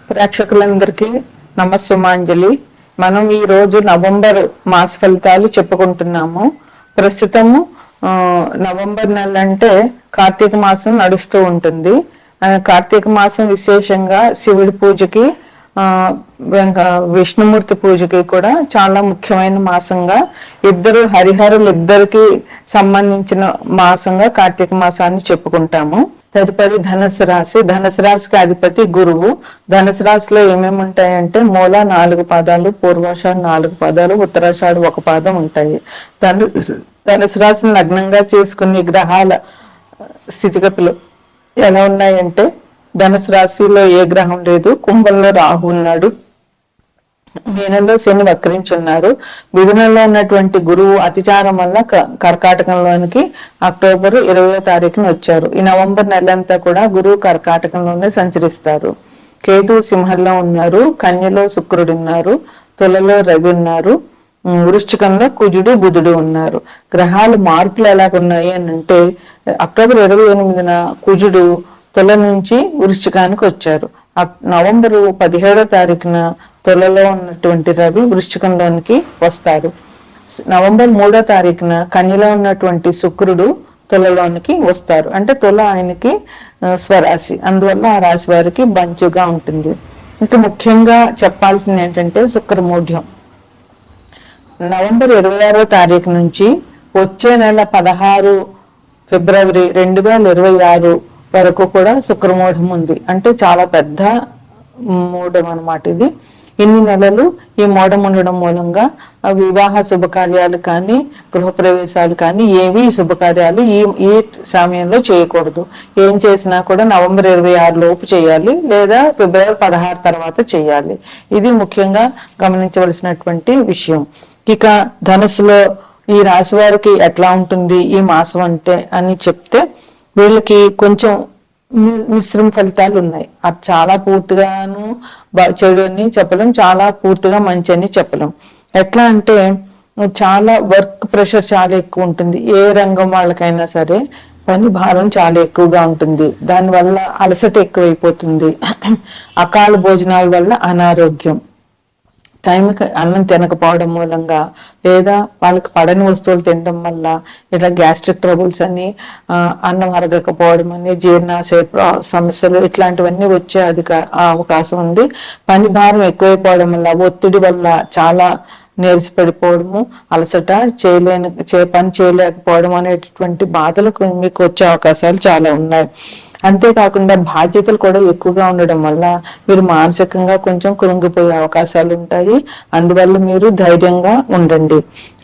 ప్రేక్షకులందరికీ నమస్సుమాంజలి. మనం ఈ రోజు నవంబర్ మాస ఫలితాలు చెప్పుకుంటున్నాము. ప్రస్తుతము నవంబర్ నెల అంటే కార్తీక మాసం నడుస్తూ ఉంటుంది. కార్తీక మాసం విశేషంగా శివుడి పూజకి విష్ణుమూర్తి పూజకి కూడా చాలా ముఖ్యమైన మాసంగా హరిహరులు ఇద్దరికి సంబంధించిన మాసంగా కార్తీక మాసాన్ని చెప్పుకుంటాము. తదుపరి ధనుసు రాశి. ధనుసు రాశికి అధిపతి గురువు. ధనుసు రాశిలో ఏమేమి ఉంటాయంటే మూల 4 పాదాలు, పూర్వాషాఢ 4 పాదాలు, ఉత్తరాషాఢ 1 పాదం ఉంటాయి. ధనుసు రాశిని లగ్నంగా చేసుకునే గ్రహాల స్థితిగతులు ఎలా ఉన్నాయంటే ధనుసు రాశిలో ఏ గ్రహం లేదు. కుంభంలో రాహు ఉన్నాడు. మీనంలో శని వక్రించున్నారు. మిథునంలో ఉన్నటువంటి గురువు అతిచారం వల్ల కర్కాటకంలోనికి అక్టోబర్ 20వ తారీఖున వచ్చారు. ఈ నవంబర్ నెలంతా కూడా గురువు కర్కాటకంలోనే సంచరిస్తారు. కేతు సింహంలో ఉన్నారు. కన్యలో శుక్రుడు ఉన్నారు. తులలో రవి ఉన్నారు. వృశ్చికంలో కుజుడు బుధుడు ఉన్నారు. గ్రహాలు మార్పులు ఎలాగున్నాయి అని అంటే అక్టోబర్ 28న కుజుడు తుల నుంచి వృశ్చికానికి వచ్చారు. నవంబర్ 17వ తారీఖున తులలో ఉన్నటువంటి రవి వృశ్చికంలోనికి వస్తారు. నవంబర్ 3వ తారీఖున కన్యలో ఉన్నటువంటి శుక్రుడు తులలోనికి వస్తారు. అంటే తుల ఆయనకి స్వరాశి, అందువల్ల ఆ రాశి వారికి మంచిగా ఉంటుంది. ఇంకా ముఖ్యంగా చెప్పాల్సింది ఏంటంటే శుక్రమూఢ్యం. నవంబర్ 26వ తారీఖు నుంచి వచ్చే నెల 16 ఫిబ్రవరి 2026 వరకు కూడా శుక్రమూఢం ఉంది. అంటే చాలా పెద్ద మూఢం అన్నమాట ఇది. ఇన్ని నెలలు ఈ మూఢం ఉండడం మూలంగా వివాహ శుభకార్యాలు కానీ గృహప్రవేశాలు కానీ ఏవి శుభకార్యాలు ఈ సమయంలో చేయకూడదు. ఏం చేసినా కూడా నవంబర్ 26 లోపు చేయాలి, లేదా ఫిబ్రవరి 16 తర్వాత చేయాలి. ఇది ముఖ్యంగా గమనించవలసినటువంటి విషయం. ఇక ధనుసులో ఈ రాశి వారికి ఎట్లా ఉంటుంది ఈ మాసం అంటే అని చెప్తే వీళ్ళకి కొంచెం మిశ్రమ ఫలితాలు ఉన్నాయి. అది చాలా పూర్తిగాను చెడు అని చెప్పలేం, చాలా పూర్తిగా మంచి అని చెప్పలేం. ఎట్లా అంటే చాలా వర్క్ ప్రెషర్ చాలా ఎక్కువ ఉంటుంది. ఏ రంగం వాళ్ళకైనా సరే పని భారం చాలా ఎక్కువగా ఉంటుంది. దానివల్ల అలసట ఎక్కువైపోతుంది. అకాల భోజనాల వల్ల అనారోగ్యం, టైంకి అన్నం తినకపోవడం మూలంగా, లేదా వాళ్ళకి పడని వస్తువులు తినడం వల్ల ఇలా గ్యాస్ట్రిక్ ట్రబుల్స్ అని, అన్నం అరగకపోవడం అని, జీర్ణాశయ సమస్యలు ఇట్లాంటివన్నీ వచ్చే అవకాశం ఉంది. పని భారం ఎక్కువైపోవడం వల్ల, ఒత్తిడి వల్ల చాలా నీరసపడిపోవడము, అలసట, పని చేయలేకపోవడం అనేటటువంటి బాధలు మీకు వచ్చే అవకాశాలు చాలా ఉన్నాయి. అంతేకాకుండా బాధ్యతలు కూడా ఎక్కువగా ఉండడం వల్ల మీరు మానసికంగా కొంచెం కృంగిపోయే అవకాశాలు ఉంటాయి. అందువల్ల మీరు ధైర్యంగా ఉండండి.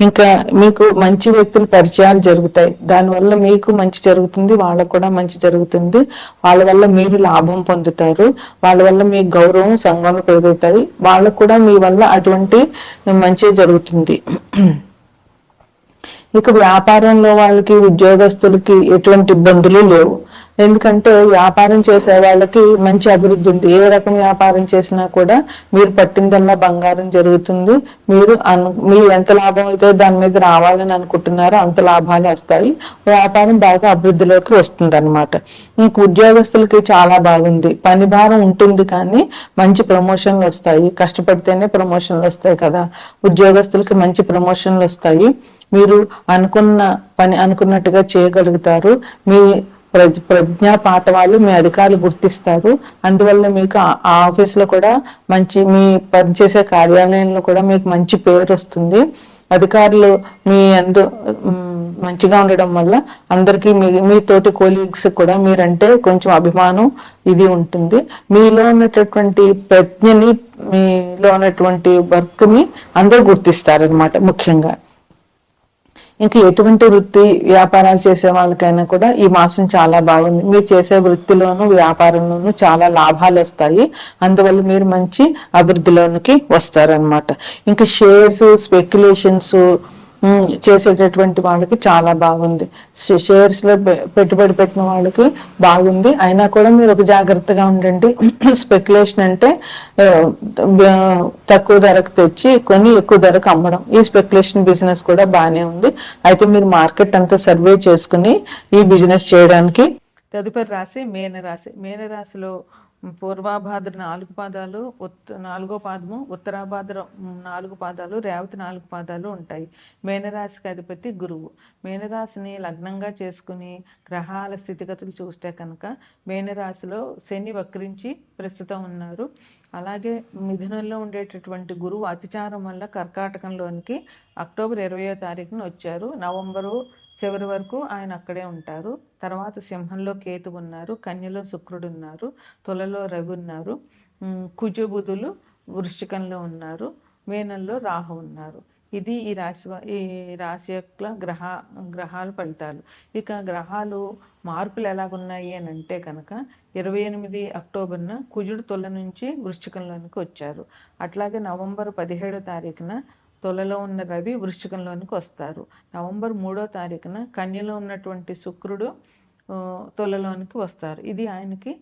ఇంకా మీకు మంచి వ్యక్తుల పరిచయాలు జరుగుతాయి. దానివల్ల మీకు మంచి జరుగుతుంది, వాళ్ళకు కూడా మంచి జరుగుతుంది. వాళ్ళ వల్ల మీరు లాభం పొందుతారు. వాళ్ళ వల్ల మీ గౌరవం సంఘంలో పెరుగుతాయి. వాళ్ళకు కూడా మీ వల్ల అటువంటి మంచి జరుగుతుంది. ఇక వ్యాపారంలో వాళ్ళకి, ఉద్యోగస్తులకి ఎటువంటి ఇబ్బందులు లేవు. ఎందుకంటే వ్యాపారం చేసే వాళ్ళకి మంచి అభివృద్ధి ఉంది. ఏ రకం వ్యాపారం చేసినా కూడా మీరు పట్టిందల్లా బంగారం జరుగుతుంది. మీరు ఎంత లాభం అయితే దాని మీద రావాలని అనుకుంటున్నారో అంత లాభాలు వస్తాయి. వ్యాపారం బాగా అభివృద్ధిలోకి వస్తుంది అనమాట. ఇంక ఉద్యోగస్తులకి చాలా బాగుంది. పని భారం ఉంటుంది కానీ మంచి ప్రమోషన్లు వస్తాయి. కష్టపడితేనే ప్రమోషన్లు వస్తాయి కదా. ఉద్యోగస్తులకి మంచి ప్రమోషన్లు వస్తాయి. మీరు అనుకున్న పని అనుకున్నట్టుగా చేయగలుగుతారు. మీ ప్రజ్ఞాపాఠవాలు మీ అధికారులు గుర్తిస్తారు. అందువల్ల మీకు ఆ ఆఫీస్లో కూడా మంచి, మీ పనిచేసే కార్యాలయంలో కూడా మీకు మంచి పేరు వస్తుంది. అధికారులు మీ మంచిగా ఉండడం వల్ల అందరికీ మీ తోటి కోలీగ్స్ కూడా మీరంటే కొంచెం అభిమానం ఇది ఉంటుంది. మీలో ఉన్నటువంటి ప్రజ్ఞని, మీలో ఉన్నటువంటి వర్క్ ని అందరూ గుర్తిస్తారనమాట. ముఖ్యంగా ఇంకా ఎటువంటి వృత్తి వ్యాపారాలు చేసే వాళ్ళకైనా కూడా ఈ మాసం చాలా బాగుంది. మీరు చేసే వృత్తిలోను వ్యాపారంలోనూ చాలా లాభాలు వస్తాయి. అందువల్ల మీరు మంచి అభివృద్ధిలోనికి వస్తారనమాట. ఇంకా షేర్స్, స్పెక్యులేషన్స్ చేసేటటువంటి వాళ్ళకి చాలా బాగుంది. షేర్స్ లో పెట్టుబడి పెట్టిన వాళ్ళకి బాగుంది. అయినా కూడా మీరు ఒక జాగ్రత్తగా ఉండండి. స్పెక్యులేషన్ అంటే తక్కువ ధరకు తెచ్చి కొని ఎక్కువ ధరకు అమ్మడం. ఈ స్పెక్యులేషన్ బిజినెస్ కూడా బాగానే ఉంది. అయితే మీరు మార్కెట్ అంతా సర్వే చేసుకుని ఈ బిజినెస్ చేయడానికి. తదుపరి రాశి మీనరాశి. మీనరాశిలో పూర్వాభాద్ర 4 పాదాలు, నాలుగో పాదము, ఉత్తరాభాద్ర 4 పాదాలు, రేవతి 4 పాదాలు ఉంటాయి. మీనరాశికి అధిపతి గురువు. మీనరాశిని లగ్నంగా చేసుకుని గ్రహాల స్థితిగతులు చూస్తే కనుక మీనరాశిలో శని వక్రించి ప్రస్తుతం ఉన్నారు. అలాగే మిథునంలో ఉండేటటువంటి గురువు అతిచారం వల్ల కర్కాటకంలోనికి అక్టోబర్ 20వ తారీఖున వచ్చారు. నవంబరు చివరి వరకు ఆయన అక్కడే ఉంటారు. తర్వాత సింహంలో కేతు ఉన్నారు, కన్యలో శుక్రుడు ఉన్నారు, తులలో రవి ఉన్నారు, కుజబుధులు వృశ్చికంలో ఉన్నారు, మీనంలో రాహు ఉన్నారు. ఇది ఈ రాశి యొక్క గ్రహాల ఫలితాలు. ఇక గ్రహాలు మార్పులు ఎలాగున్నాయి అని అంటే కనుక 28 అక్టోబర్న కుజుడు తుల నుంచి వృశ్చికంలోనికి వచ్చారు. అట్లాగే నవంబర్ 17వ తారీఖున తులలో ఉన్న రవి వృశ్చికంలోనికి వస్తారు. నవంబర్ 3వ తారీఖున కన్యలో ఉన్నటువంటి శుక్రుడు తులలోనికి వస్తారు. ఇది ఆయనకి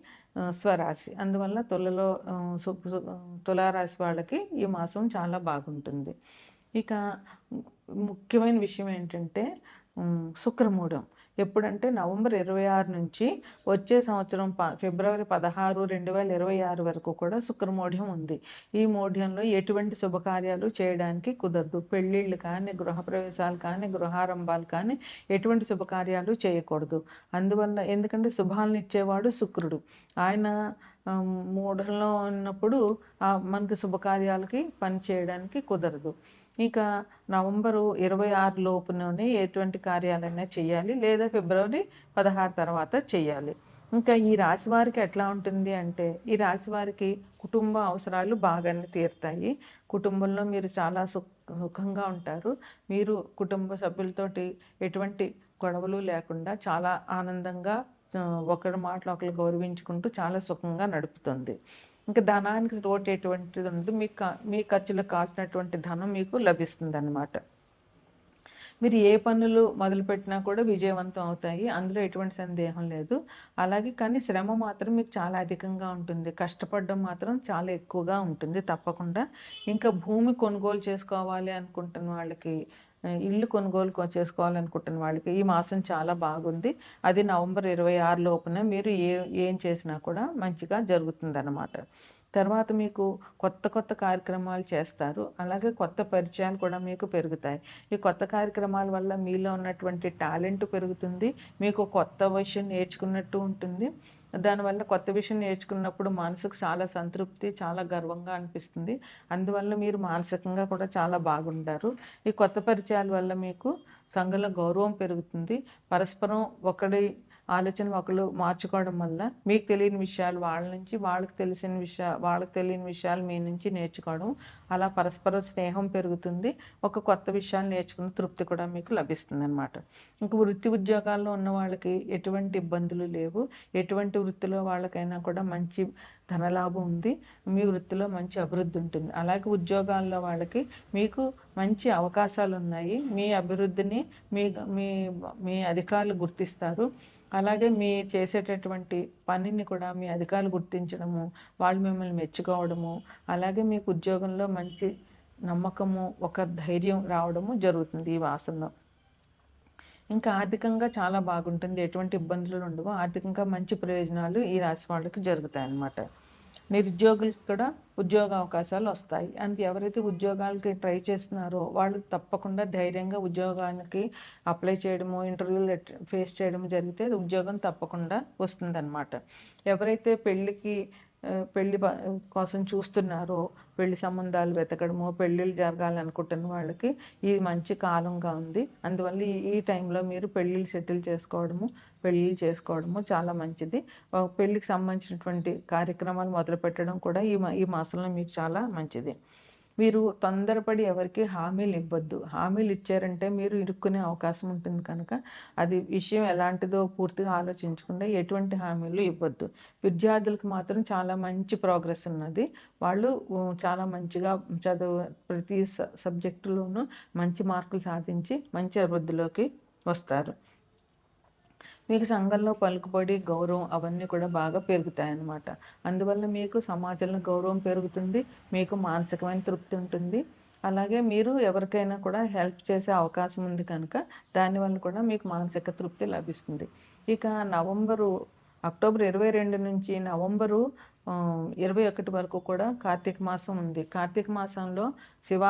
స్వరాశి. అందువల్ల తులారాశి వాళ్ళకి ఈ మాసం చాలా బాగుంటుంది. ఇక ముఖ్యమైన విషయం ఏంటంటే శుక్రమూఢం. ఎప్పుడంటే నవంబర్ 26 నుంచి వచ్చే సంవత్సరం ఫిబ్రవరి 16, 2026 వరకు కూడా శుక్రమూఢ్యం ఉంది. ఈ మూఢ్యంలో ఎటువంటి శుభకార్యాలు చేయడానికి కుదరదు. పెళ్ళిళ్ళు కానీ, గృహప్రవేశాలు కానీ, గృహారంభాలు కానీ ఎటువంటి శుభకార్యాలు చేయకూడదు. అందువల్ల ఎందుకంటే శుభాలను ఇచ్చేవాడు శుక్రుడు. ఆయన మూఢంలో ఉన్నప్పుడు మనకి శుభకార్యాలకి పని చేయడానికి కుదరదు. ఇక నవంబరు 26 లోపులోనే ఎటువంటి కార్యాలైనా చేయాలి, లేదా ఫిబ్రవరి 16 తర్వాత చేయాలి. ఇంకా ఈ రాశి వారికి ఎట్లా ఉంటుంది అంటే, ఈ రాశి వారికి కుటుంబ అవసరాలు బాగానే తీరుతాయి. కుటుంబంలో మీరు చాలా సుఖంగా ఉంటారు. మీరు కుటుంబ సభ్యులతోటి ఎటువంటి గొడవలు లేకుండా చాలా ఆనందంగా ఒకరి మాటలు ఒకరు గౌరవించుకుంటూ చాలా సుఖంగా నడుపుతుంది. ఇంకా ధనానికి లోటు ఎటువంటిది ఉండదు. మీ ఖర్చులకు కావాల్సినటువంటి ధనం మీకు లభిస్తుంది అన్నమాట. మీరు ఏ పనులు మొదలుపెట్టినా కూడా విజయవంతం అవుతాయి, అందులో ఎటువంటి సందేహం లేదు. అలాగే కానీ శ్రమ మాత్రం మీకు చాలా అధికంగా ఉంటుంది. కష్టపడడం మాత్రం చాలా ఎక్కువగా ఉంటుంది తప్పకుండా. ఇంకా భూమి కొనుగోలు చేసుకోవాలి అనుకుంటున్న వాళ్ళకి, ఇల్లు కొనుగోలు చేసుకోవాలనుకుంటున్న వాళ్ళకి ఈ మాసం చాలా బాగుంది. అది నవంబర్ 26 లోపున మీరు ఏం చేసినా కూడా మంచిగా జరుగుతుందన్నమాట. తర్వాత మీకు కొత్త కార్యక్రమాలు చేస్తారు. అలాగే కొత్త పరిచయాలు కూడా మీకు పెరుగుతాయి. ఈ కొత్త కార్యక్రమాల వల్ల మీలో ఉన్నటువంటి టాలెంట్ పెరుగుతుంది. మీకు కొత్త విషయం నేర్చుకున్నట్టు ఉంటుంది. దానివల్ల కొత్త విషయం నేర్చుకున్నప్పుడు మనసుకు చాలా సంతృప్తి, చాలా గర్వంగా అనిపిస్తుంది. అందువల్ల మీరు మానసికంగా కూడా చాలా బాగుంటారు. ఈ కొత్త పరిచయాల వల్ల మీకు సంఘంలో గౌరవం పెరుగుతుంది. పరస్పరం ఒకరి ఆలోచన ఒకళ్ళు మార్చుకోవడం వల్ల మీకు తెలియని విషయాలు వాళ్ళ నుంచి, వాళ్ళకి తెలియని విషయాలు మీ నుంచి నేర్చుకోవడం, అలా పరస్పర స్నేహం పెరుగుతుంది. ఒక కొత్త విషయాలు నేర్చుకున్న తృప్తి కూడా మీకు లభిస్తుంది అన్నమాట. ఇంక వృత్తి ఉద్యోగాల్లో ఉన్న వాళ్ళకి ఎటువంటి ఇబ్బందులు లేవు. ఎటువంటి వృత్తిలో వాళ్ళకైనా కూడా మంచి ధనలాభం ఉంది. మీ వృత్తిలో మంచి అభివృద్ధి ఉంటుంది. అలాగే ఉద్యోగాల్లో వాళ్ళకి మీకు మంచి అవకాశాలు ఉన్నాయి. మీ అభివృద్ధిని మీ అధికారులు గుర్తిస్తారు. అలాగే మీ చేసేటటువంటి పనిని కూడా మీ అధికారులు గుర్తించడము, వాళ్ళు మిమ్మల్ని మెచ్చుకోవడము, అలాగే మీకు ఉద్యోగంలో మంచి నమ్మకము, ఒక ధైర్యం రావడము జరుగుతుంది ఈ మాసంలో. ఇంకా ఆర్థికంగా చాలా బాగుంటుంది. ఎటువంటి ఇబ్బందులు ఉండవు. ఆర్థికంగా మంచి ప్రయోజనాలు ఈ రాశి వాళ్ళకి జరుగుతాయి అన్నమాట. నిరుద్యోగులకు కూడా ఉద్యోగ అవకాశాలు వస్తాయి. అంటే ఎవరైతే ఉద్యోగాలకి ట్రై చేస్తున్నారో వాళ్ళు తప్పకుండా ధైర్యంగా ఉద్యోగానికి అప్లై చేయడము, ఇంటర్వ్యూలు ఫేస్ చేయడం జరిగితే ఉద్యోగం తప్పకుండా వస్తుందన్నమాట. ఎవరైతే పెళ్లి కోసం చూస్తున్నారో, పెళ్లి సంబంధాలు వెతకడము, పెళ్ళిళ్ళు జరగాలనుకుంటున్న వాళ్ళకి ఇది మంచి కాలంగా ఉంది. అందువల్ల ఈ టైంలో మీరు పెళ్ళిళ్ళు సెటిల్ చేసుకోవడము, పెళ్ళిళ్ళు చేసుకోవడము చాలా మంచిది. పెళ్ళికి సంబంధించినటువంటి కార్యక్రమాలు మొదలు పెట్టడం కూడా ఈ మాసంలో మీకు చాలా మంచిది. మీరు తొందరపడి ఎవరికి హామీలు ఇవ్వద్దు. హామీలు ఇచ్చారంటే మీరు ఇరుక్కునే అవకాశం ఉంటుంది కనుక అది విషయం ఎలాంటిదో పూర్తిగా ఆలోచించకుండా ఎటువంటి హామీలు ఇవ్వద్దు. విద్యార్థులకు మాత్రం చాలా మంచి ప్రోగ్రెస్ ఉన్నది. వాళ్ళు చాలా మంచిగా ప్రతి సబ్జెక్టులోనూ మంచి మార్కులు సాధించి మంచి అభివృద్ధిలోకి వస్తారు. మీకు సంఘంలో పలుకుబడి, గౌరవం అవన్నీ కూడా బాగా పెరుగుతాయన్నమాట. అందువల్ల మీకు సమాజంలో గౌరవం పెరుగుతుంది, మీకు మానసికమైన తృప్తి ఉంటుంది. అలాగే మీరు ఎవరికైనా కూడా హెల్ప్ చేసే అవకాశం ఉంది కనుక దానివల్ల కూడా మీకు మానసిక తృప్తి లభిస్తుంది. ఇక నవంబరు అక్టోబర్ 22 నుంచి నవంబరు 21 వరకు కూడా కార్తీక మాసం ఉంది. కార్తీక మాసంలో శివ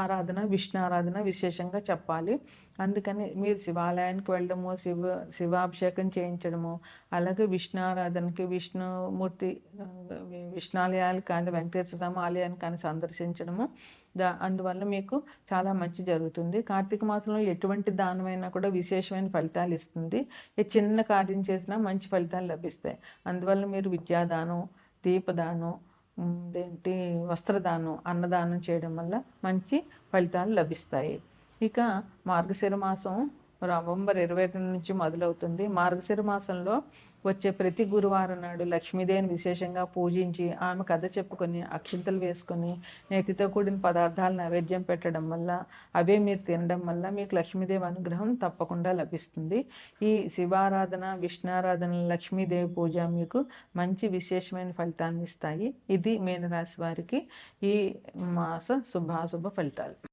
ఆరాధన, విష్ణు ఆరాధన విశేషంగా చెప్పాలి. అందుకని మీరు శివాలయానికి వెళ్ళడము, శివాభిషేకం చేయించడము, అలాగే విష్ణు ఆరాధనకి విష్ణుమూర్తి విష్ణాలయాలు కానీ వెంకటేశ్వర స్వామి ఆలయాన్ని కానీ సందర్శించడము, అందువల్ల మీకు చాలా మంచి జరుగుతుంది. కార్తీక మాసంలో ఎటువంటి దానమైనా కూడా విశేషమైన ఫలితాలు ఇస్తుంది. ఏ చిన్న కార్యం చేసినా మంచి ఫలితాలు లభిస్తాయి. అందువల్ల మీరు విద్యాదానం, దీపదానం, వస్త్రదానం, అన్నదానం చేయడం వల్ల మంచి ఫలితాలు లభిస్తాయి. ఇక మార్గశిర మాసం నవంబర్ 22 నుంచి మొదలవుతుంది. మార్గశిర మాసంలో వచ్చే ప్రతి గురువారం నాడు లక్ష్మీదేవిని విశేషంగా పూజించి ఆమె కథ చెప్పుకొని అక్షింతలు వేసుకొని నేతితో కూడిన పదార్థాలు నైవేద్యం పెట్టడం వల్ల, అవే మీరు తినడం వల్ల మీకు లక్ష్మీదేవి అనుగ్రహం తప్పకుండా లభిస్తుంది. ఈ శివారాధన, విష్ణారాధన, లక్ష్మీదేవి పూజ మీకు మంచి విశేషమైన ఫలితాన్ని ఇస్తాయి. ఇది మీనరాశి వారికి ఈ మాస శుభాశుభ ఫలితాలు.